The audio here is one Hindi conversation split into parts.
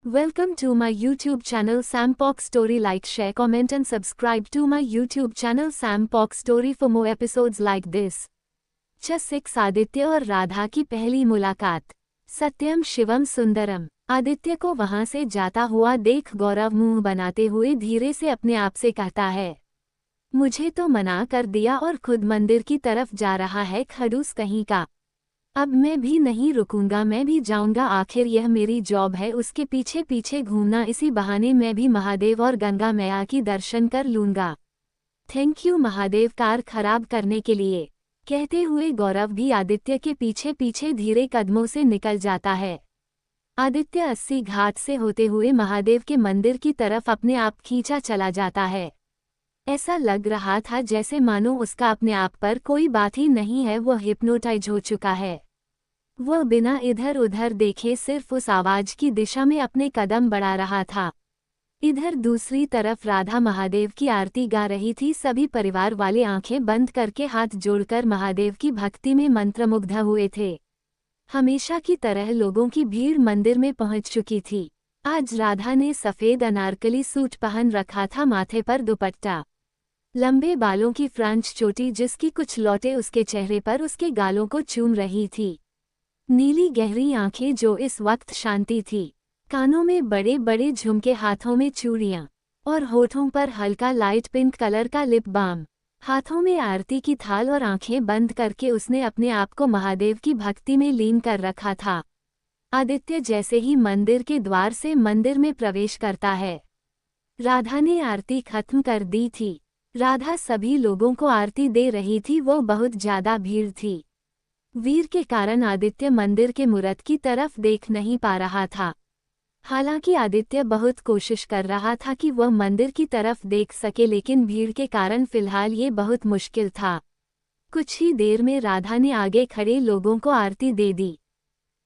Welcome to my YouTube channel Sampok Story. Like, share, comment and subscribe to my YouTube channel Sampok Story for more episodes like this. 6 Aditya और राधा की पहली मुलाकात। सत्यम शिवम सुंदरम। आदित्य को वहां से जाता हुआ देख गौरव मुंह बनाते हुए धीरे से अपने आप से कहता है, मुझे तो मना कर दिया और खुद मंदिर की तरफ जा रहा है खड़ूस कहीं का। अब मैं भी नहीं रुकूंगा, मैं भी जाऊंगा, आखिर यह मेरी जॉब है उसके पीछे पीछे घूमना, इसी बहाने मैं भी महादेव और गंगा मैया की दर्शन कर लूंगा। थैंक यू महादेव कार खराब करने के लिए, कहते हुए गौरव भी आदित्य के पीछे पीछे धीरे कदमों से निकल जाता है। आदित्य 80 घाट से होते हुए महादेव के मंदिर की तरफ अपने आप खींचा चला जाता है। ऐसा लग रहा था जैसे मानो उसका अपने आप पर कोई बात ही नहीं है, वह हिप्नोटाइज हो चुका है। वह बिना इधर उधर देखे सिर्फ उस आवाज की दिशा में अपने कदम बढ़ा रहा था। इधर दूसरी तरफ राधा महादेव की आरती गा रही थी। सभी परिवार वाले आंखें बंद करके हाथ जोड़कर महादेव की भक्ति में मंत्रमुग्ध हुए थे। हमेशा की तरह लोगों की भीड़ मंदिर में पहुंच चुकी थी। आज राधा ने सफेद अनारकली सूट पहन रखा था, माथे पर दुपट्टा, लंबे बालों की फ्रेंच चोटी जिसकी कुछ लौटे उसके चेहरे पर उसके गालों को चूम रही थी। नीली गहरी आंखें जो इस वक्त शांति थी, कानों में बड़े बड़े झुमके, हाथों में चूड़ियां और होठों पर हल्का लाइट पिंक कलर का लिप बाम, हाथों में आरती की थाल और आंखें बंद करके उसने अपने आप को महादेव की भक्ति में लीन कर रखा था। आदित्य जैसे ही मंदिर के द्वार से मंदिर में प्रवेश करता है, राधा ने आरती खत्म कर दी थी। राधा सभी लोगों को आरती दे रही थी, वो बहुत ज्यादा भीड़ थी। भीड़ के कारण आदित्य मंदिर के मूर्त की तरफ देख नहीं पा रहा था। हालांकि आदित्य बहुत कोशिश कर रहा था कि वह मंदिर की तरफ देख सके, लेकिन भीड़ के कारण फिलहाल ये बहुत मुश्किल था। कुछ ही देर में राधा ने आगे खड़े लोगों को आरती दे दी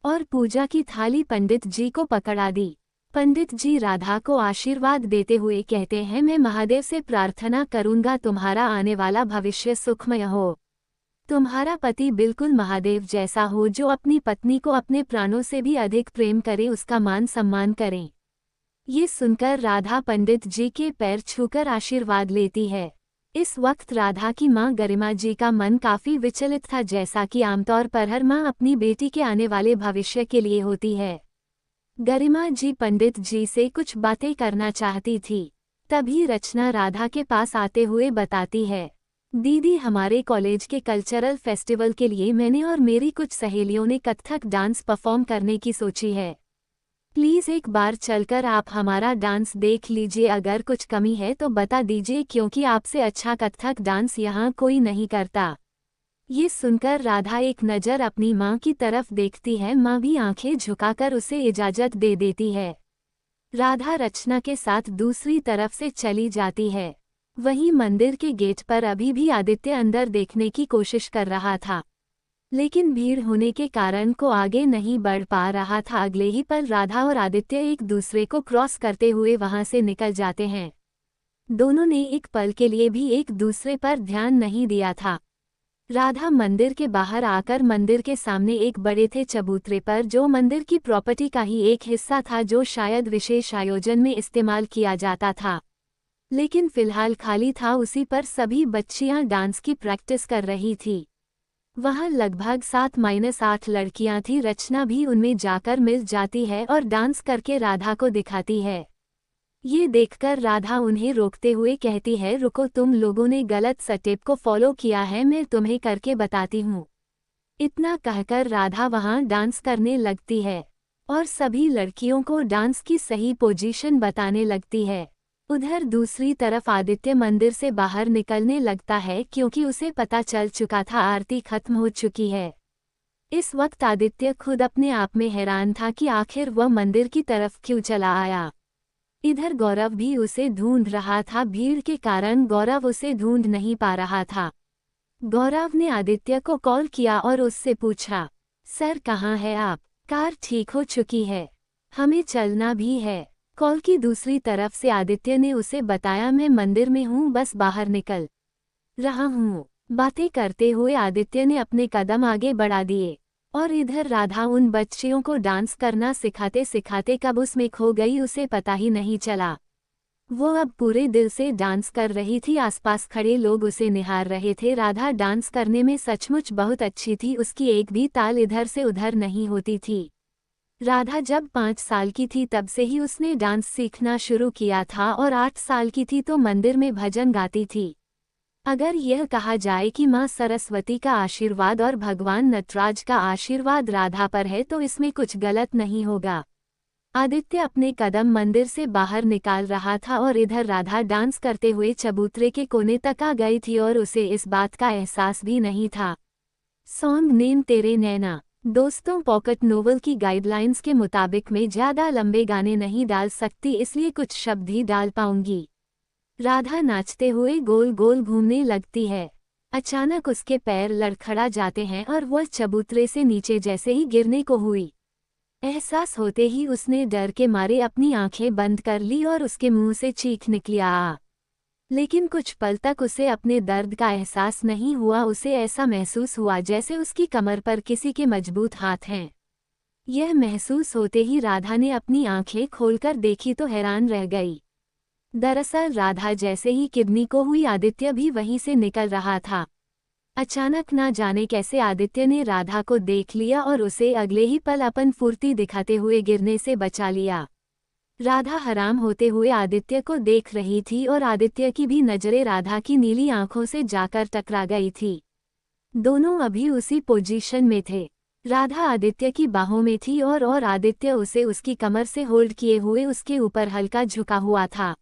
और पूजा की थाली पंडित जी को पकड़ा दी। पंडित जी राधा को आशीर्वाद देते हुए कहते हैं, मैं महादेव से प्रार्थना करूंगा तुम्हारा आने वाला भविष्य सुखमय हो। तुम्हारा पति बिल्कुल महादेव जैसा हो, जो अपनी पत्नी को अपने प्राणों से भी अधिक प्रेम करे, उसका मान सम्मान करें। ये सुनकर राधा पंडित जी के पैर छूकर आशीर्वाद लेती है। इस वक्त राधा की मां गरिमा जी का मन काफी विचलित था, जैसा कि आमतौर पर हर मां अपनी बेटी के आने वाले भविष्य के लिए होती है। गरिमा जी पंडित जी से कुछ बातें करना चाहती थी। तभी रचना राधा के पास आते हुए बताती है, दीदी हमारे कॉलेज के कल्चरल फेस्टिवल के लिए मैंने और मेरी कुछ सहेलियों ने कथक डांस परफॉर्म करने की सोची है। प्लीज़ एक बार चलकर आप हमारा डांस देख लीजिए, अगर कुछ कमी है तो बता दीजिए, क्योंकि आपसे अच्छा कथक डांस यहाँ कोई नहीं करता। ये सुनकर राधा एक नज़र अपनी माँ की तरफ देखती है। माँ भी आंखें झुकाकर उसे इजाज़त दे देती है। राधा रचना के साथ दूसरी तरफ से चली जाती है। वहीं मंदिर के गेट पर अभी भी आदित्य अंदर देखने की कोशिश कर रहा था, लेकिन भीड़ होने के कारण को आगे नहीं बढ़ पा रहा था। अगले ही पल राधा और आदित्य एक दूसरे को क्रॉस करते हुए वहां से निकल जाते हैं। दोनों ने एक पल के लिए भी एक दूसरे पर ध्यान नहीं दिया था। राधा मंदिर के बाहर आकर मंदिर के सामने एक बड़े थे चबूतरे पर, जो मंदिर की प्रॉपर्टी का ही एक हिस्सा था, जो शायद विशेष आयोजन में इस्तेमाल किया जाता था, लेकिन फिलहाल खाली था। उसी पर सभी बच्चियां डांस की प्रैक्टिस कर रही थी। वहां लगभग 7-8 लड़कियां थीं। रचना भी उनमें जाकर मिल जाती है और डांस करके राधा को दिखाती है। ये देखकर राधा उन्हें रोकते हुए कहती है, रुको, तुम लोगों ने गलत स्टेप को फॉलो किया है, मैं तुम्हें करके बताती हूँ। इतना कहकर राधा वहां डांस करने लगती है और सभी लड़कियों को डांस की सही पोजीशन बताने लगती है। उधर दूसरी तरफ आदित्य मंदिर से बाहर निकलने लगता है, क्योंकि उसे पता चल चुका था आरती खत्म हो चुकी है। इस वक्त आदित्य खुद अपने आप में हैरान था कि आखिर वह मंदिर की तरफ क्यों चला आया। इधर गौरव भी उसे ढूंढ रहा था। भीड़ के कारण गौरव उसे ढूंढ नहीं पा रहा था। गौरव ने आदित्य को कॉल किया और उससे पूछा, सर कहाँ है आप? कार ठीक हो चुकी है, हमें चलना भी है। कॉल की दूसरी तरफ से आदित्य ने उसे बताया, मैं मंदिर में हूँ, बस बाहर निकल रहा हूँ। बातें करते हुए आदित्य ने अपने कदम आगे बढ़ा दिए और इधर राधा उन बच्चियों को डांस करना सिखाते सिखाते कब उसमें खो गई उसे पता ही नहीं चला। वो अब पूरे दिल से डांस कर रही थी, आसपास खड़े लोग उसे निहार रहे थे। राधा डांस करने में सचमुच बहुत अच्छी थी, उसकी एक भी ताल इधर से उधर नहीं होती थी। राधा जब 5 साल की थी तब से ही उसने डांस सीखना शुरू किया था और 8 साल की थी तो मंदिर में भजन गाती थी। अगर यह कहा जाए कि माँ सरस्वती का आशीर्वाद और भगवान नटराज का आशीर्वाद राधा पर है तो इसमें कुछ गलत नहीं होगा। आदित्य अपने कदम मंदिर से बाहर निकाल रहा था और इधर राधा डांस करते हुए चबूतरे के कोने तक आ गई थी और उसे इस बात का एहसास भी नहीं था। सॉन्ग नेम तेरे नैना। दोस्तों, पॉकेट नोवेल की गाइडलाइंस के मुताबिक मैं ज़्यादा लंबे गाने नहीं डाल सकती, इसलिए कुछ शब्द ही डाल पाऊंगी। राधा नाचते हुए गोल गोल घूमने लगती है। अचानक उसके पैर लड़खड़ा जाते हैं और वह चबूतरे से नीचे जैसे ही गिरने को हुई। एहसास होते ही उसने डर के मारे अपनी आंखें बंद कर ली और उसके मुंह से चीख निकली आ। लेकिन कुछ पल तक उसे अपने दर्द का एहसास नहीं हुआ। उसे ऐसा महसूस हुआ जैसे उसकी कमर पर किसी के मजबूत हाथ हैं। यह महसूस होते ही राधा ने अपनी आंखें खोलकर देखी तो हैरान रह गई। दरअसल राधा जैसे ही किडनी को हुई, आदित्य भी वहीं से निकल रहा था। अचानक ना जाने कैसे आदित्य ने राधा को देख लिया और उसे अगले ही पल अपन फुर्ती दिखाते हुए गिरने से बचा लिया। राधा हैरान होते हुए आदित्य को देख रही थी और आदित्य की भी नजरें राधा की नीली आंखों से जाकर टकरा गई थी। दोनों अभी उसी पोजीशन में थे। राधा आदित्य की बाहों में थी और आदित्य उसे उसकी कमर से होल्ड किए हुए उसके ऊपर हल्का झुका हुआ था।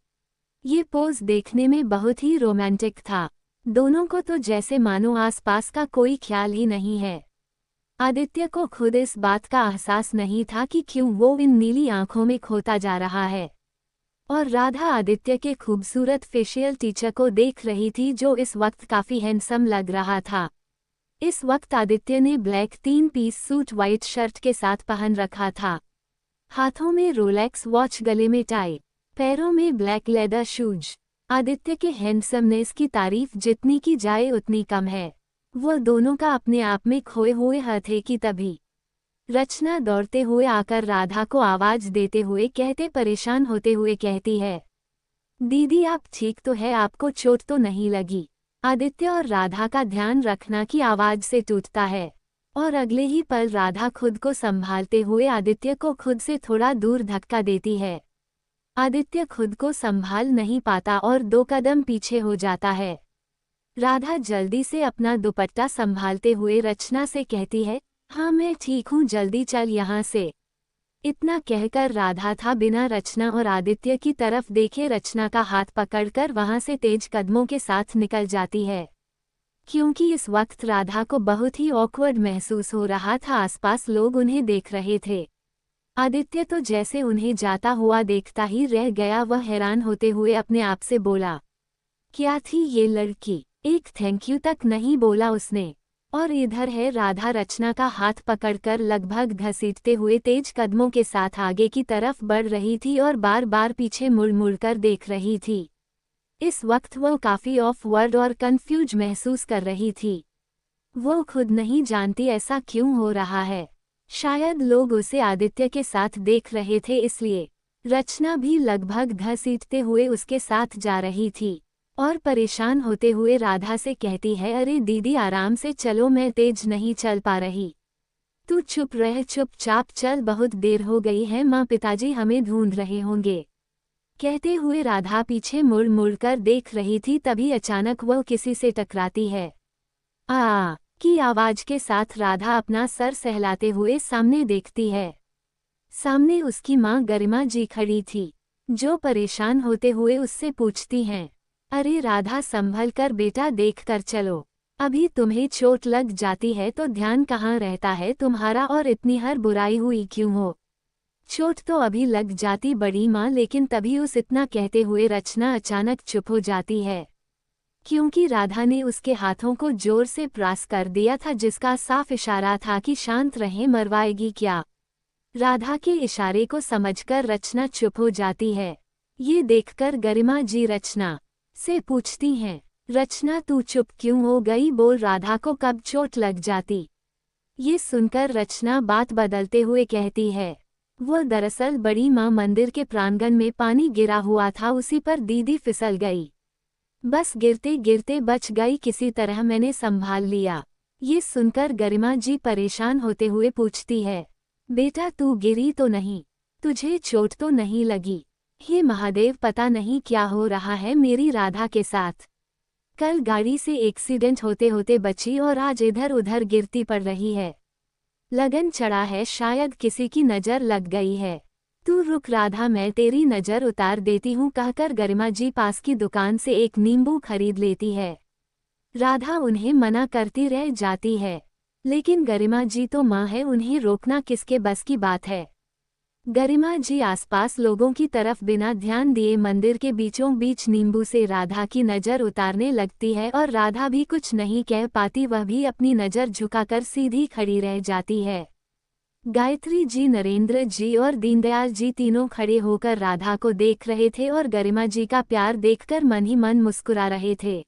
ये पोज देखने में बहुत ही रोमांटिक था। दोनों को तो जैसे मानो आसपास का कोई ख्याल ही नहीं है। आदित्य को खुद इस बात का एहसास नहीं था कि क्यों वो इन नीली आंखों में खोता जा रहा है। और राधा आदित्य के खूबसूरत फेशियल टीचर को देख रही थी जो इस वक्त काफी हैंडसम लग रहा था। इस वक्त आदित्य ने black 3 piece suit white shirt के साथ पहन रखा था। हाथों में रोलेक्स वॉच, गले में टाई, पैरों में ब्लैक लेदर शूज। आदित्य के हैंडसमनेस की तारीफ जितनी की जाए उतनी कम है। वो दोनों का अपने आप में खोए हुए थे कि तभी रचना दौड़ते हुए आकर राधा को आवाज देते हुए परेशान होते हुए कहती है, दीदी आप ठीक तो है, आपको चोट तो नहीं लगी? आदित्य और राधा का ध्यान रखना की आवाज से टूटता है और अगले ही पल राधा खुद को संभालते हुए आदित्य को खुद से थोड़ा दूर धक्का देती है। आदित्य खुद को संभाल नहीं पाता और 2 कदम पीछे हो जाता है। राधा जल्दी से अपना दुपट्टा संभालते हुए रचना से कहती है, हाँ मैं ठीक हूँ, जल्दी चल यहाँ से। इतना कहकर राधा था बिना रचना और आदित्य की तरफ देखे रचना का हाथ पकड़कर वहाँ से तेज कदमों के साथ निकल जाती है। क्योंकि इस वक्त राधा को बहुत ही ऑकवर्ड महसूस हो रहा था, आसपास लोग उन्हें देख रहे थे। आदित्य तो जैसे उन्हें जाता हुआ देखता ही रह गया। वह हैरान होते हुए अपने आप से बोला, क्या थी ये लड़की, एक थैंक यू तक नहीं बोला उसने। और इधर है राधा रचना का हाथ पकड़कर लगभग घसीटते हुए तेज कदमों के साथ आगे की तरफ बढ़ रही थी और बार बार पीछे मुड़ मुड़ कर देख रही थी। इस वक्त वो काफी ऑफ वर्ड और कंफ्यूज महसूस कर रही थी। वो खुद नहीं जानती ऐसा क्यों हो रहा है। शायद लोग उसे आदित्य के साथ देख रहे थे इसलिए। रचना भी लगभग घसीटते हुए उसके साथ जा रही थी और परेशान होते हुए राधा से कहती है, अरे दीदी आराम से चलो, मैं तेज नहीं चल पा रही। तू चुप रह, चुपचाप चल, बहुत देर हो गई है, माँ पिताजी हमें ढूंढ रहे होंगे। कहते हुए राधा पीछे मुड़ मुड़ कर देख रही थी, तभी अचानक वह किसी से टकराती है। आ की आवाज के साथ राधा अपना सर सहलाते हुए सामने देखती है। सामने उसकी माँ गरिमा जी खड़ी थी, जो परेशान होते हुए उससे पूछती हैं, अरे राधा संभल कर बेटा, देख कर चलो, अभी तुम्हें चोट लग जाती है तो ध्यान कहाँ रहता है तुम्हारा, और इतनी हर बुराई हुई क्यों हो? चोट तो अभी लग जाती बड़ी माँ। लेकिन तभी उस इतना कहते हुए रचना अचानक चुप हो जाती है, क्योंकि राधा ने उसके हाथों को जोर से प्रेस कर दिया था, जिसका साफ इशारा था कि शांत रहे, मरवाएगी क्या। राधा के इशारे को समझकर रचना चुप हो जाती है। ये देखकर गरिमा जी रचना से पूछती हैं, रचना तू चुप क्यों हो गई, बोल राधा को कब चोट लग जाती? ये सुनकर रचना बात बदलते हुए कहती है, वो दरअसल बड़ी माँ मंदिर के प्रांगण में पानी गिरा हुआ था, उसी पर दीदी फिसल गई। बस गिरते गिरते बच गई, किसी तरह मैंने संभाल लिया। ये सुनकर गरिमा जी परेशान होते हुए पूछती है, बेटा तू गिरी तो नहीं? तुझे चोट तो नहीं लगी? हे महादेव, पता नहीं क्या हो रहा है मेरी राधा के साथ। कल गाड़ी से एक्सीडेंट होते होते बची और आज इधर उधर गिरती पड़ रही है। लगन चढ़ा है, शायद किसी की नज़र लग गई है। तू रुक राधा, मैं तेरी नज़र उतार देती हूँ, कहकर गरिमा जी पास की दुकान से एक नींबू खरीद लेती है। राधा उन्हें मना करती रह जाती है, लेकिन गरिमा जी तो माँ है, उन्हें रोकना किसके बस की बात है। गरिमा जी आसपास लोगों की तरफ बिना ध्यान दिए मंदिर के बीचों बीच नींबू से राधा की नज़र उतारने लगती है और राधा भी कुछ नहीं कह पाती, वह भी अपनी नज़र झुकाकर सीधी खड़ी रह जाती है। गायत्री जी, नरेंद्र जी और दीनदयाल जी तीनों खड़े होकर राधा को देख रहे थे और गरिमा जी का प्यार देखकर मन ही मन मुस्कुरा रहे थे,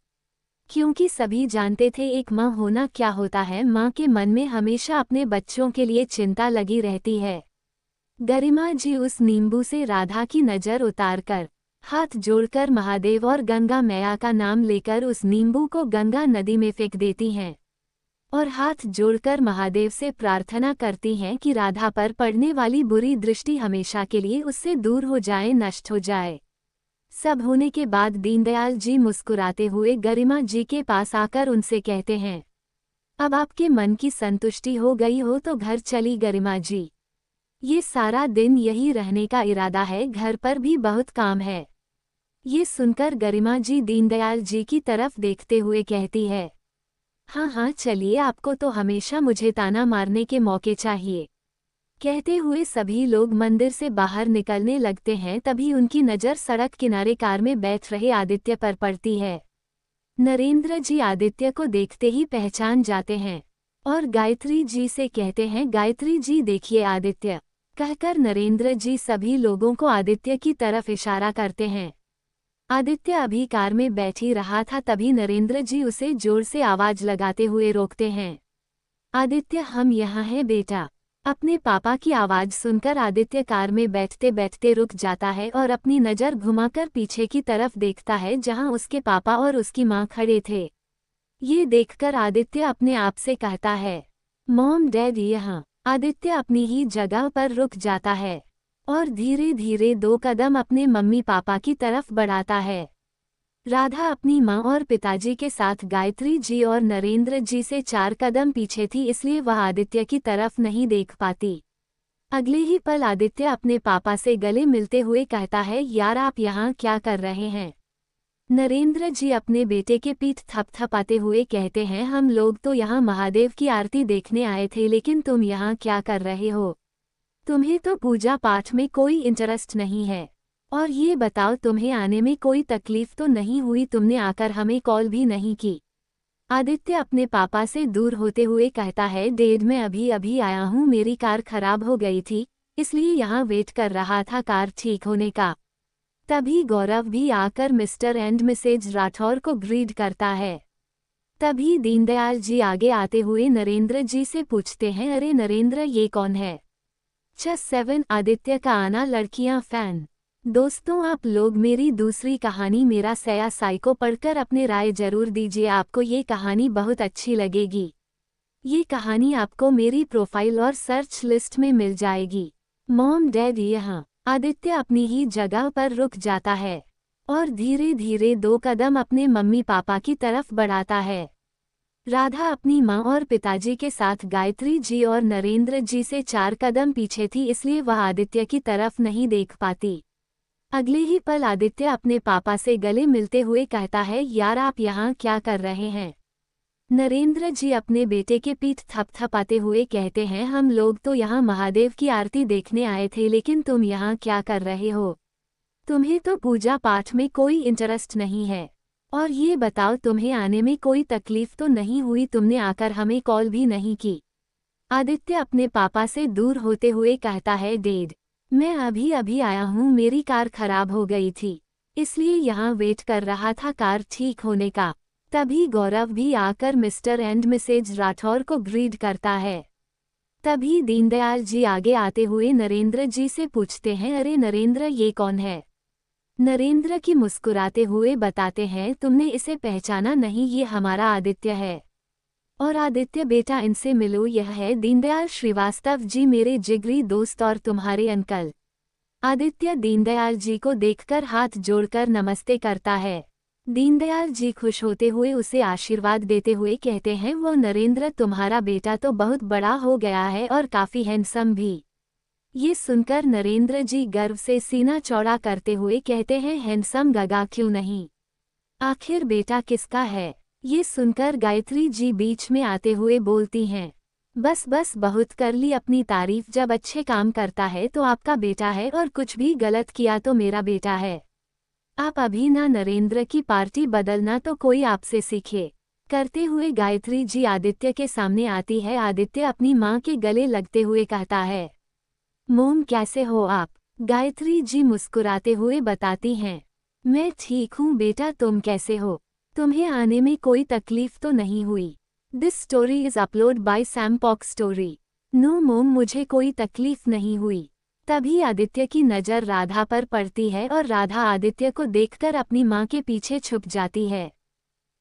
क्योंकि सभी जानते थे एक माँ होना क्या होता है। माँ के मन में हमेशा अपने बच्चों के लिए चिंता लगी रहती है। गरिमा जी उस नींबू से राधा की नज़र उतारकर हाथ जोड़कर महादेव और गंगा मैया का नाम लेकर उस नींबू को गंगा नदी में फेंक देती हैं और हाथ जोड़कर महादेव से प्रार्थना करती हैं कि राधा पर पड़ने वाली बुरी दृष्टि हमेशा के लिए उससे दूर हो जाए, नष्ट हो जाए। सब होने के बाद दीनदयाल जी मुस्कुराते हुए गरिमा जी के पास आकर उनसे कहते हैं, अब आपके मन की संतुष्टि हो गई हो तो घर चली गरिमा जी। ये सारा दिन यही रहने का इरादा है, घर पर भी बहुत काम है। ये सुनकर गरिमा जी दीनदयाल जी की तरफ देखते हुए कहती है, हाँ हाँ चलिए, आपको तो हमेशा मुझे ताना मारने के मौके चाहिए। कहते हुए सभी लोग मंदिर से बाहर निकलने लगते हैं, तभी उनकी नज़र सड़क किनारे कार में बैठ रहे आदित्य पर पड़ती है। नरेंद्र जी आदित्य को देखते ही पहचान जाते हैं और गायत्री जी से कहते हैं, गायत्री जी देखिए आदित्य, कहकर नरेंद्र जी सभी लोगों को आदित्य की तरफ इशारा करते हैं। आदित्य अभी कार में बैठी रहा था, तभी नरेंद्र जी उसे जोर से आवाज लगाते हुए रोकते हैं। आदित्य, हम यहाँ हैं बेटा। अपने पापा की आवाज सुनकर आदित्य कार में बैठते बैठते रुक जाता है और अपनी नज़र घुमाकर पीछे की तरफ देखता है, जहाँ उसके पापा और उसकी माँ खड़े थे। ये देखकर आदित्य अपने आप से कहता है, मॉम डैड यहाँ। आदित्य अपनी ही जगह पर रुक जाता है और धीरे धीरे 2 कदम अपने मम्मी पापा की तरफ बढ़ाता है। राधा अपनी माँ और पिताजी के साथ गायत्री जी और नरेंद्र जी से 4 कदम पीछे थी, इसलिए वह आदित्य की तरफ नहीं देख पाती। अगले ही पल आदित्य अपने पापा से गले मिलते हुए कहता है, यार आप यहाँ क्या कर रहे हैं? नरेंद्र जी अपने बेटे के पीठ थपथपाते हुए कहते हैं, हम लोग तो यहाँ महादेव की आरती देखने आए थे, लेकिन तुम यहाँ क्या कर रहे हो? तुम्हें तो पूजा पाठ में कोई इंटरेस्ट नहीं है। और ये बताओ, तुम्हें आने में कोई तकलीफ तो नहीं हुई? तुमने आकर हमें कॉल भी नहीं की। आदित्य अपने पापा से दूर होते हुए कहता है, डैड मैं अभी अभी आया हूँ, मेरी कार खराब हो गई थी, इसलिए यहाँ वेट कर रहा था कार ठीक होने का। तभी गौरव भी आकर मिस्टर एंड मिसेज राठौर को ग्रीट करता है। तभी दीनदयाल जी आगे आते हुए नरेंद्र जी से पूछते हैं, अरे नरेंद्र, ये कौन है? 7 आदित्य का आना, लड़कियां फैन। दोस्तों, आप लोग मेरी दूसरी कहानी मेरा सया साइको पढ़कर अपने राय जरूर दीजिए, आपको ये कहानी बहुत अच्छी लगेगी। ये कहानी आपको मेरी प्रोफाइल और सर्च लिस्ट में मिल जाएगी। मॉम डैड यहाँ। आदित्य अपनी ही जगह पर रुक जाता है और धीरे धीरे 2 कदम अपने मम्मी पापा की तरफ बढ़ाता है। राधा अपनी माँ और पिताजी के साथ गायत्री जी और नरेंद्र जी से 4 कदम पीछे थी, इसलिए वह आदित्य की तरफ नहीं देख पाती। अगले ही पल आदित्य अपने पापा से गले मिलते हुए कहता है, यार आप यहाँ क्या कर रहे हैं? नरेंद्र जी अपने बेटे के पीठ थपथपाते हुए कहते हैं, हम लोग तो यहाँ महादेव की आरती देखने आए थे, लेकिन तुम यहाँ क्या कर रहे हो? तुम्हें तो पूजा पाठ में कोई इंटरेस्ट नहीं है। और ये बताओ, तुम्हें आने में कोई तकलीफ तो नहीं हुई? तुमने आकर हमें कॉल भी नहीं की। आदित्य अपने पापा से दूर होते हुए कहता है, डैड मैं अभी अभी आया हूँ, मेरी कार खराब हो गई थी, इसलिए यहाँ वेट कर रहा था कार ठीक होने का। तभी गौरव भी आकर मिस्टर एंड मिसेज राठौर को ग्रीट करता है। तभी दीनदयाल जी आगे आते हुए नरेंद्र जी से पूछते हैं, अरे नरेंद्र, ये कौन है? नरेंद्र की मुस्कुराते हुए बताते हैं, तुमने इसे पहचाना नहीं, ये हमारा आदित्य है। और आदित्य बेटा, इनसे मिलो, यह है दीनदयाल श्रीवास्तव जी, मेरे जिगरी दोस्त और तुम्हारे अंकल। आदित्य दीनदयाल जी को देखकर हाथ जोड़कर नमस्ते करता है। दीनदयाल जी खुश होते हुए उसे आशीर्वाद देते हुए कहते हैं, वो नरेंद्र, तुम्हारा बेटा तो बहुत बड़ा हो गया है और काफी हैंडसम भी। ये सुनकर नरेंद्र जी गर्व से सीना चौड़ा करते हुए कहते हैं, हैंडसम गगा क्यों नहीं, आखिर बेटा किसका है? ये सुनकर गायत्री जी बीच में आते हुए बोलती हैं, बस बस, बहुत कर ली अपनी तारीफ, जब अच्छे काम करता है तो आपका बेटा है और कुछ भी गलत किया तो मेरा बेटा है। आप अभी ना नरेंद्र की पार्टी बदलना तो कोई आपसे सीखे। करते हुए गायत्री जी आदित्य के सामने आती है। आदित्य अपनी माँ के गले लगते हुए कहता है, मोम कैसे हो आप? गायत्री जी मुस्कुराते हुए बताती हैं, मैं ठीक हूँ बेटा, तुम कैसे हो? तुम्हें आने में कोई तकलीफ तो नहीं हुई? This story is upload by सैमपॉक स्टोरी। नो मोम, मुझे कोई तकलीफ नहीं हुई। तभी आदित्य की नज़र राधा पर पड़ती है और राधा आदित्य को देखकर अपनी माँ के पीछे छुप जाती है।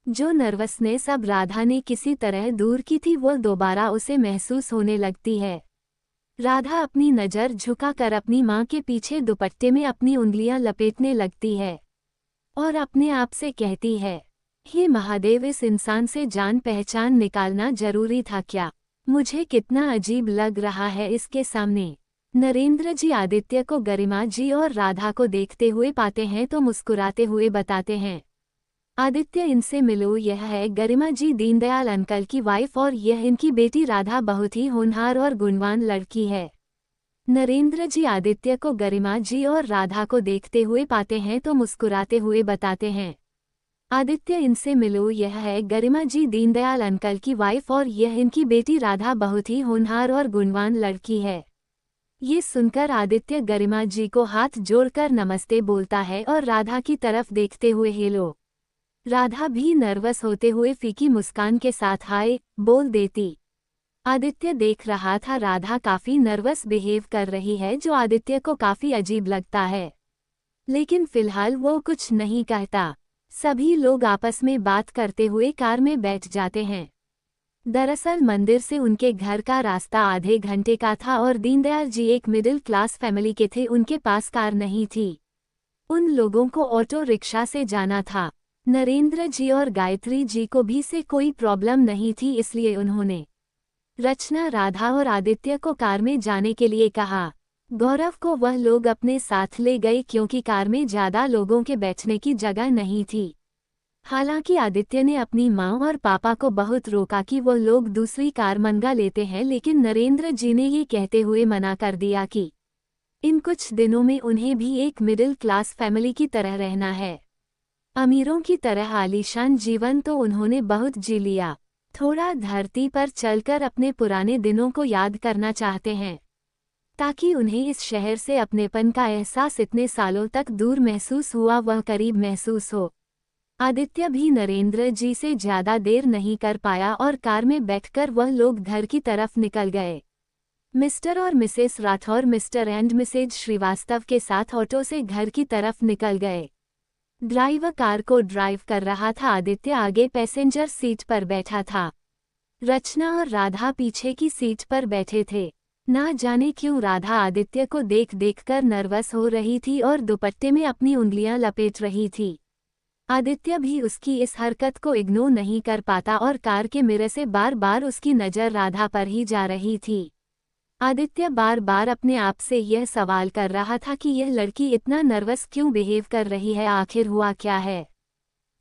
जो नर्वसनेस अब राधा ने किसी तरह दूर की थी, वो दोबारा उसे महसूस होने लगती है। राधा अपनी नज़र झुकाकर अपनी माँ के पीछे दुपट्टे में अपनी उंगलियां लपेटने लगती है और अपने आप से कहती है, हे महादेव, इस इंसान से जान पहचान निकालना जरूरी था क्या? मुझे कितना अजीब लग रहा है इसके सामने। नरेंद्र जी आदित्य को गरिमा जी और राधा को देखते हुए पाते हैं तो मुस्कुराते हुए बताते हैं, आदित्य, इनसे मिलो, यह है गरिमा जी, दीनदयाल अंकल की वाइफ, और यह इनकी बेटी राधा, बहुत ही होनहार और गुणवान लड़की है। नरेंद्र जी आदित्य को गरिमा जी और राधा को देखते हुए पाते हैं तो मुस्कुराते हुए बताते हैं, आदित्य, इनसे मिलो, यह है गरिमा जी, दीनदयाल अंकल की वाइफ, और यह इनकी बेटी राधा, बहुत ही होनहार और गुणवान लड़की है। ये सुनकर आदित्य गरिमा जी को हाथ जोड़कर नमस्ते बोलता है और राधा की तरफ देखते हुए हेलो। राधा भी नर्वस होते हुए फीकी मुस्कान के साथ हाय बोल देती। आदित्य देख रहा था राधा काफी नर्वस बिहेव कर रही है, जो आदित्य को काफी अजीब लगता है, लेकिन फिलहाल वो कुछ नहीं कहता। सभी लोग आपस में बात करते हुए कार में बैठ जाते हैं। दरअसल मंदिर से उनके घर का रास्ता आधे घंटे का था और दीनदयाल जी एक मिडिल क्लास फैमिली के थे, उनके पास कार नहीं थी। उन लोगों को ऑटो रिक्शा से जाना था। नरेंद्र जी और गायत्री जी को भी से कोई प्रॉब्लम नहीं थी, इसलिए उन्होंने रचना, राधा और आदित्य को कार में जाने के लिए कहा। गौरव को वह लोग अपने साथ ले गए क्योंकि कार में ज्यादा लोगों के बैठने की जगह नहीं थी। हालांकि आदित्य ने अपनी माँ और पापा को बहुत रोका कि वो लोग दूसरी कार मंगा लेते हैं, लेकिन नरेंद्र जी ने ये कहते हुए मना कर दिया कि इन कुछ दिनों में उन्हें भी एक मिडिल क्लास फैमिली की तरह रहना है। अमीरों की तरह आलीशान जीवन तो उन्होंने बहुत जी लिया, थोड़ा धरती पर चलकर अपने पुराने दिनों को याद करना चाहते हैं, ताकि उन्हें इस शहर से अपनेपन का एहसास इतने सालों तक दूर महसूस हुआ वह करीब महसूस हो। आदित्य भी नरेंद्र जी से ज्यादा देर नहीं कर पाया और कार में बैठकर वह लोग घर की तरफ निकल गए। मिस्टर और Mrs Rathore Mr and Mrs Srivastava के साथ ऑटो से घर की तरफ निकल गए। ड्राइवर कार को ड्राइव कर रहा था, आदित्य आगे पैसेंजर सीट पर बैठा था। रचना और राधा पीछे की सीट पर बैठे थे। ना जाने क्यों राधा आदित्य को देख देखकर नर्वस हो रही थी और दुपट्टे में अपनी उंगलियां लपेट रही थी। आदित्य भी उसकी इस हरकत को इग्नोर नहीं कर पाता और कार के मिरर से बार बार उसकी नज़र राधा पर ही जा रही थी। आदित्य बार बार अपने आप से यह सवाल कर रहा था कि यह लड़की इतना नर्वस क्यों बिहेव कर रही है, आखिर हुआ क्या है।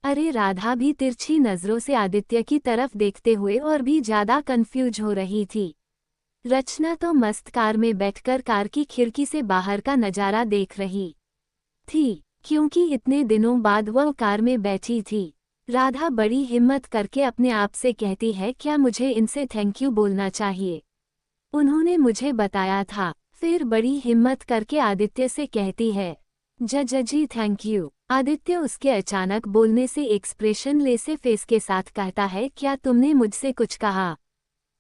अरे राधा भी तिरछी नज़रों से आदित्य की तरफ देखते हुए और भी ज़्यादा कंफ्यूज हो रही थी। रचना तो मस्त कार में बैठकर कार की खिड़की से बाहर का नज़ारा देख रही थी, क्योंकि इतने दिनों बाद वह कार में बैठी थी। राधा बड़ी हिम्मत करके अपने आप से कहती है, क्या मुझे इनसे थैंक यू बोलना चाहिए? उन्होंने मुझे बताया था। फिर बड़ी हिम्मत करके आदित्य से कहती है, जी थैंक यू। आदित्य उसके अचानक बोलने से एक्सप्रेशन लेसे फेस के साथ कहता है, क्या तुमने मुझसे कुछ कहा?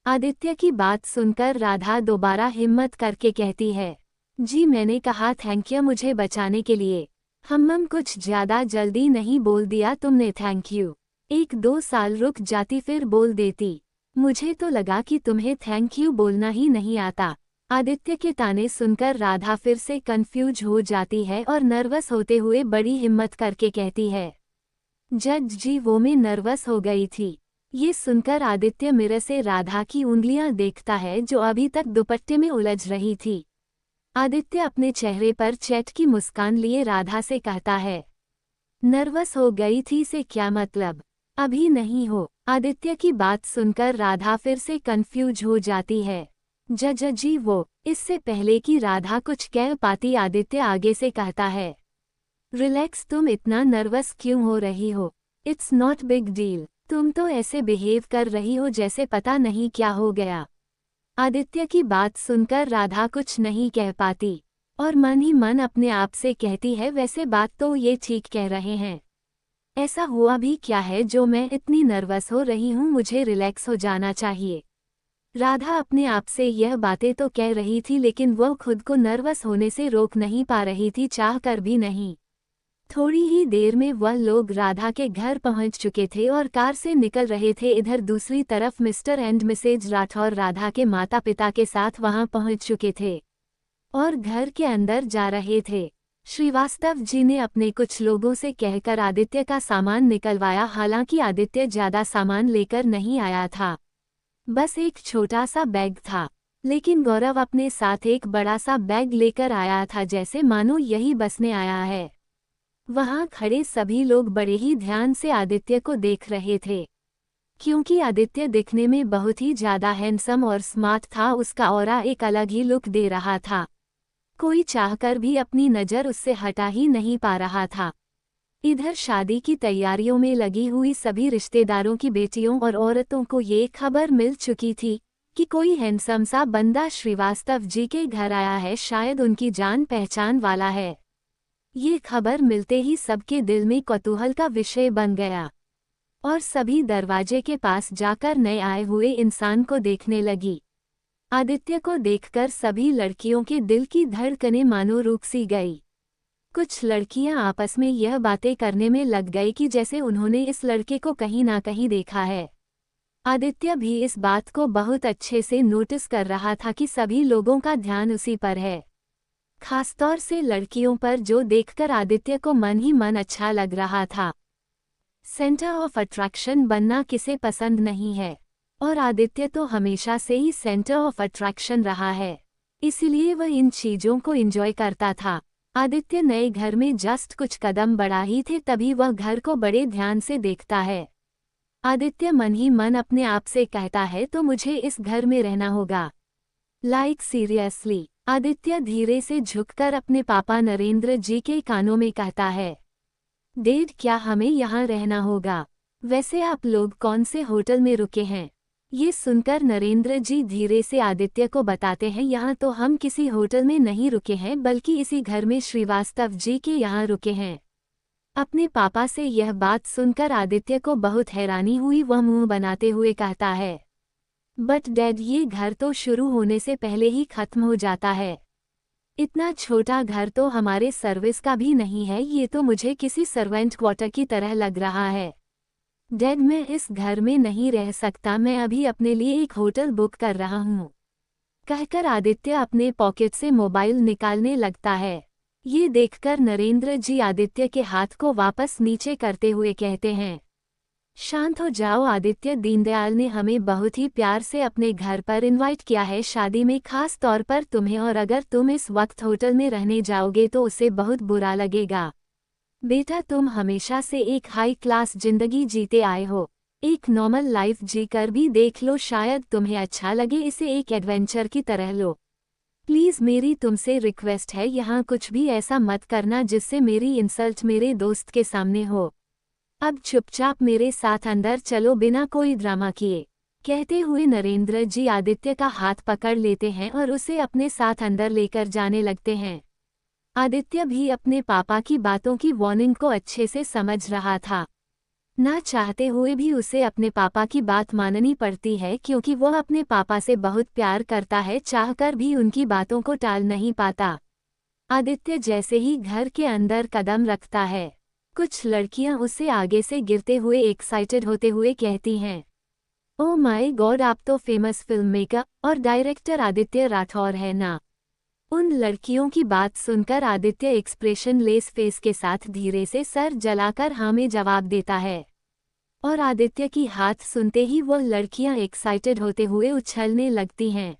आदित्य की बात सुनकर राधा दोबारा हिम्मत करके कहती है, जी मैंने कहा थैंक यू मुझे बचाने के लिए। हम कुछ ज्यादा जल्दी नहीं बोल दिया तुमने थैंक यू। 1-2 साल रुक जाती फिर बोल देती। मुझे तो लगा कि तुम्हें थैंक यू बोलना ही नहीं आता। आदित्य के ताने सुनकर राधा फिर से कंफ्यूज हो जाती है और नर्वस होते हुए बड़ी हिम्मत करके कहती है, जज जी वो मैं नर्वस हो गई थी। ये सुनकर आदित्य मिरर से राधा की उंगलियां देखता है जो अभी तक दुपट्टे में उलझ रही थी। आदित्य अपने चेहरे पर चैट की मुस्कान लिए राधा से कहता है, नर्वस हो गई थी से क्या मतलब? अभी नहीं हो। आदित्य की बात सुनकर राधा फिर से कंफ्यूज हो जाती है। जज जी वो। इससे पहले कि राधा कुछ कह पाती आदित्य आगे से कहता है, रिलैक्स तुम इतना नर्वस क्यों हो रही हो? It's not big deal. तुम तो ऐसे बिहेव कर रही हो जैसे पता नहीं क्या हो गया। आदित्य की बात सुनकर राधा कुछ नहीं कह पाती और मन ही मन अपने आप से कहती है वैसे बात तो ये ठीक कह रहे हैं। ऐसा हुआ भी क्या है जो मैं इतनी नर्वस हो रही हूँ, मुझे रिलैक्स हो जाना चाहिए। राधा अपने आप से यह बातें तो कह रही थी लेकिन वह खुद को नर्वस होने से रोक नहीं पा रही थी, चाह कर भी नहीं। थोड़ी ही देर में वह लोग राधा के घर पहुंच चुके थे और कार से निकल रहे थे। इधर दूसरी तरफ Mr and Mrs Rathore Radha के माता पिता के साथ वहां पहुंच चुके थे और घर के अंदर जा रहे थे। श्रीवास्तव जी ने अपने कुछ लोगों से कहकर आदित्य का सामान निकलवाया। हालांकि आदित्य ज्यादा सामान लेकर नहीं आया था, बस एक छोटा सा बैग था, लेकिन गौरव अपने साथ एक बड़ा सा बैग लेकर आया था जैसे मानो यही बसने आया है। वहां खड़े सभी लोग बड़े ही ध्यान से आदित्य को देख रहे थे क्योंकि आदित्य दिखने में बहुत ही ज्यादा हैंडसम और स्मार्ट था। उसका ऑरा एक अलग ही लुक दे रहा था, कोई चाहकर भी अपनी नज़र उससे हटा ही नहीं पा रहा था। इधर शादी की तैयारियों में लगी हुई सभी रिश्तेदारों की बेटियों और औरतों को ये खबर मिल चुकी थी कि कोई हैंडसम सा बंदा श्रीवास्तव जी के घर आया है, शायद उनकी जान पहचान वाला है। ये खबर मिलते ही सबके दिल में कौतूहल का विषय बन गया और सभी दरवाजे के पास जाकर नए आए हुए इंसान को देखने लगी। आदित्य को देखकर सभी लड़कियों के दिल की धड़कनें मानो रुक सी गई। कुछ लड़कियां आपस में यह बातें करने में लग गई कि जैसे उन्होंने इस लड़के को कहीं ना कहीं देखा है। आदित्य भी इस बात को बहुत अच्छे से नोटिस कर रहा था कि सभी लोगों का ध्यान उसी पर है, खासतौर से लड़कियों पर, जो देखकर आदित्य को मन ही मन अच्छा लग रहा था। सेंटर ऑफ अट्रैक्शन बनना किसे पसंद नहीं है और आदित्य तो हमेशा से ही सेंटर ऑफ अट्रैक्शन रहा है, इसीलिए वह इन चीजों को एंजॉय करता था। आदित्य नए घर में जस्ट कुछ कदम बढ़ा ही थे तभी वह घर को बड़े ध्यान से देखता है। आदित्य मन ही मन अपने आप से कहता है तो मुझे इस घर में रहना होगा, लाइक सीरियसली। आदित्य धीरे से झुककर अपने पापा नरेंद्र जी के कानों में कहता है, डैड क्या हमें यहाँ रहना होगा? वैसे आप लोग कौन से होटल में रुके हैं? ये सुनकर नरेंद्र जी धीरे से आदित्य को बताते हैं, यहाँ तो हम किसी होटल में नहीं रुके हैं बल्कि इसी घर में श्रीवास्तव जी के यहाँ रुके हैं। अपने पापा से यह बात सुनकर आदित्य को बहुत हैरानी हुई। वह मुंह बनाते हुए कहता है, बट डैड ये घर तो शुरू होने से पहले ही खत्म हो जाता है। इतना छोटा घर तो हमारे सर्विस का भी नहीं है, ये तो मुझे किसी सर्वेंट क्वार्टर की तरह लग रहा है। डैड मैं इस घर में नहीं रह सकता, मैं अभी अपने लिए एक होटल बुक कर रहा हूँ। कहकर आदित्य अपने पॉकेट से मोबाइल निकालने लगता है। ये देखकर नरेंद्र जी आदित्य के हाथ को वापस नीचे करते हुए कहते हैं, शांत हो जाओ आदित्य, दीनदयाल ने हमें बहुत ही प्यार से अपने घर पर इनवाइट किया है शादी में, खास तौर पर तुम्हें, और अगर तुम इस वक्त होटल में रहने जाओगे तो उसे बहुत बुरा लगेगा। बेटा तुम हमेशा से एक हाई क्लास जिंदगी जीते आए हो, एक नॉर्मल लाइफ जीकर भी देख लो, शायद तुम्हें अच्छा लगे, इसे एक एडवेंचर की तरह लो। प्लीज़ मेरी तुमसे रिक्वेस्ट है, यहाँ कुछ भी ऐसा मत करना जिससे मेरी इंसल्ट मेरे दोस्त के सामने हो। अब चुपचाप मेरे साथ अंदर चलो बिना कोई ड्रामा किए। कहते हुए नरेंद्र जी आदित्य का हाथ पकड़ लेते हैं और उसे अपने साथ अंदर लेकर जाने लगते हैं। आदित्य भी अपने पापा की बातों की वार्निंग को अच्छे से समझ रहा था। ना चाहते हुए भी उसे अपने पापा की बात माननी पड़ती है क्योंकि वह अपने पापा से बहुत प्यार करता है, चाहकर भी उनकी बातों को टाल नहीं पाता। आदित्य जैसे ही घर के अंदर कदम रखता है, कुछ लड़कियां उसे आगे से गिरते हुए एक्साइटेड होते हुए कहती हैं, ओह माय गॉड, आप तो फेमस फिल्म मेकर और डायरेक्टर आदित्य राठौर है ना। उन लड़कियों की बात सुनकर आदित्य एक्सप्रेशन लेस फेस के साथ धीरे से सर जलाकर हाँ में जवाब देता है। और आदित्य की हाथ सुनते ही वह लड़कियां एक्साइटेड होते हुए उछलने लगती हैं।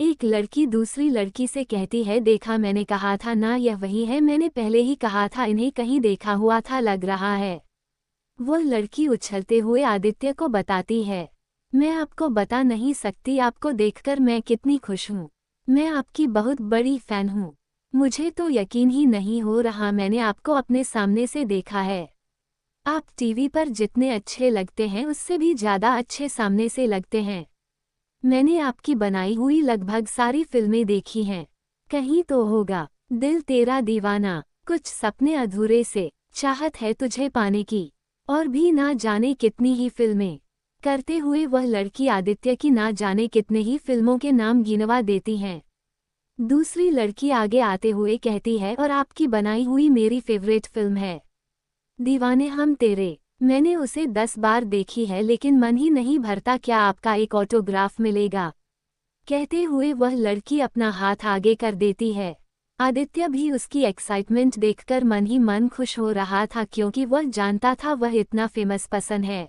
एक लड़की दूसरी लड़की से कहती है, देखा मैंने कहा था ना, यह वही है, मैंने पहले ही कहा था, इन्हें कहीं देखा हुआ था लग रहा है। वह लड़की उछलते हुए आदित्य को बताती है, मैं आपको बता नहीं सकती आपको देखकर मैं कितनी खुश हूँ। मैं आपकी बहुत बड़ी फैन हूँ। मुझे तो यकीन ही नहीं हो रहा मैंने आपको अपने सामने से देखा है। आप टीवी पर जितने अच्छे लगते हैं उससे भी ज़्यादा अच्छे सामने से लगते हैं। मैंने आपकी बनाई हुई लगभग सारी फिल्में देखी हैं। कहीं तो होगा दिल तेरा दीवाना, कुछ सपने अधूरे से, चाहत है तुझे पाने की, और भी ना जाने कितनी ही फिल्में। करते हुए वह लड़की आदित्य की ना जाने कितने ही फिल्मों के नाम गिनवा देती हैं। दूसरी लड़की आगे आते हुए कहती है, और आपकी बनाई हुई मेरी फेवरेट फिल्म है दीवाने हम तेरे। मैंने उसे 10 बार देखी है लेकिन मन ही नहीं भरता, क्या आपका एक ऑटोग्राफ मिलेगा। कहते हुए वह लड़की अपना हाथ आगे कर देती है। आदित्य भी उसकी एक्साइटमेंट देखकर मन ही मन खुश हो रहा था क्योंकि वह जानता था वह इतना फेमस पर्सन है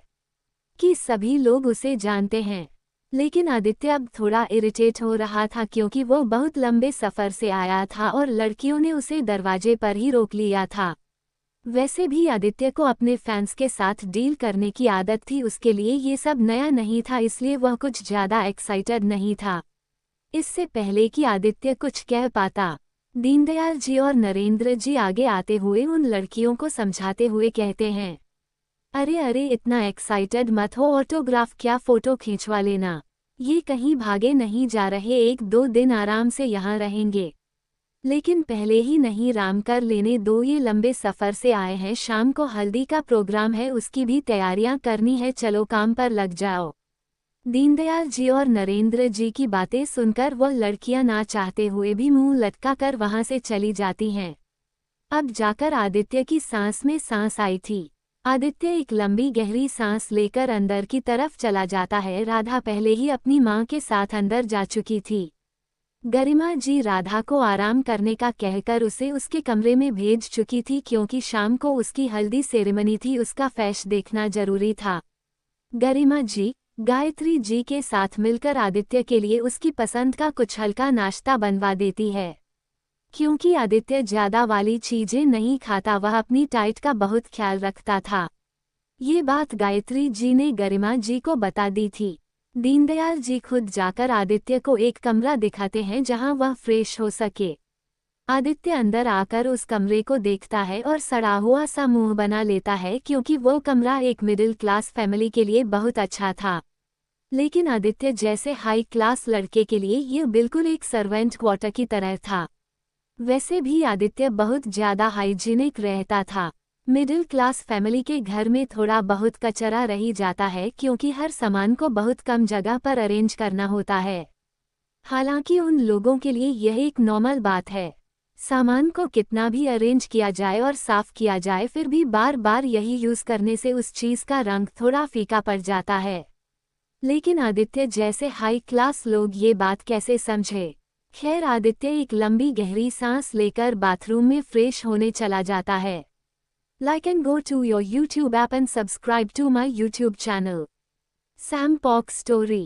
कि सभी लोग उसे जानते हैं। लेकिन आदित्य अब थोड़ा इरिटेट हो रहा था क्योंकि वो बहुत लंबे सफ़र से आया था और लड़कियों ने उसे दरवाजे पर ही रोक लिया था। वैसे भी आदित्य को अपने फैंस के साथ डील करने की आदत थी, उसके लिए ये सब नया नहीं था, इसलिए वह कुछ ज़्यादा एक्साइटेड नहीं था। इससे पहले कि आदित्य कुछ कह पाता, दीनदयाल जी और नरेंद्र जी आगे आते हुए उन लड़कियों को समझाते हुए कहते हैं, अरे अरे इतना एक्साइटेड मत हो, ऑटोग्राफ क्या, फोटो खींचवा लेना। ये कहीं भागे नहीं जा रहे, 1-2 दिन आराम से यहाँ रहेंगे। लेकिन पहले ही नहीं राम कर लेने दो, ये लंबे सफ़र से आए हैं, शाम को हल्दी का प्रोग्राम है, उसकी भी तैयारियां करनी है, चलो काम पर लग जाओ। दीनदयाल जी और नरेंद्र जी की बातें सुनकर वह लड़कियां ना चाहते हुए भी मुंह लटका कर वहां से चली जाती हैं। अब जाकर आदित्य की सांस में सांस आई थी। आदित्य एक लंबी गहरी सांस लेकर अंदर की तरफ चला जाता है। राधा पहले ही अपनी मां के साथ अंदर जा चुकी थी। गरिमा जी राधा को आराम करने का कहकर उसे उसके कमरे में भेज चुकी थी क्योंकि शाम को उसकी हल्दी सेरेमनी थी, उसका फैश देखना जरूरी था। गरिमा जी गायत्री जी के साथ मिलकर आदित्य के लिए उसकी पसंद का कुछ हल्का नाश्ता बनवा देती है। क्योंकि आदित्य ज्यादा वाली चीजें नहीं खाता, वह अपनी डाइट का बहुत ख्याल रखता था। ये बात गायत्री जी ने गरिमा जी को बता दी थी। दीनदयाल जी खुद जाकर आदित्य को एक कमरा दिखाते हैं जहां वह फ्रेश हो सके। आदित्य अंदर आकर उस कमरे को देखता है और सड़ा हुआ सा मुंह बना लेता है क्योंकि वो कमरा एक मिडिल क्लास फैमिली के लिए बहुत अच्छा था। लेकिन आदित्य जैसे हाई क्लास लड़के के लिए यह बिल्कुल एक सर्वेंट क्वार्टर की तरह था। वैसे भी आदित्य बहुत ज्यादा हाइजीनिक रहता था। मिडिल क्लास फैमिली के घर में थोड़ा बहुत कचरा रही जाता है क्योंकि हर सामान को बहुत कम जगह पर अरेंज करना होता है। हालांकि उन लोगों के लिए यह एक नॉर्मल बात है। सामान को कितना भी अरेंज किया जाए और साफ किया जाए फिर भी बार बार यही यूज करने से उस चीज का रंग थोड़ा फीका पड़ जाता है। लेकिन आदित्य जैसे हाई क्लास लोग ये बात कैसे समझे। खैर आदित्य एक लंबी गहरी सांस लेकर बाथरूम में फ्रेश होने चला जाता है। Like and go to your YouTube app and subscribe to my YouTube channel. Sam Pock Story.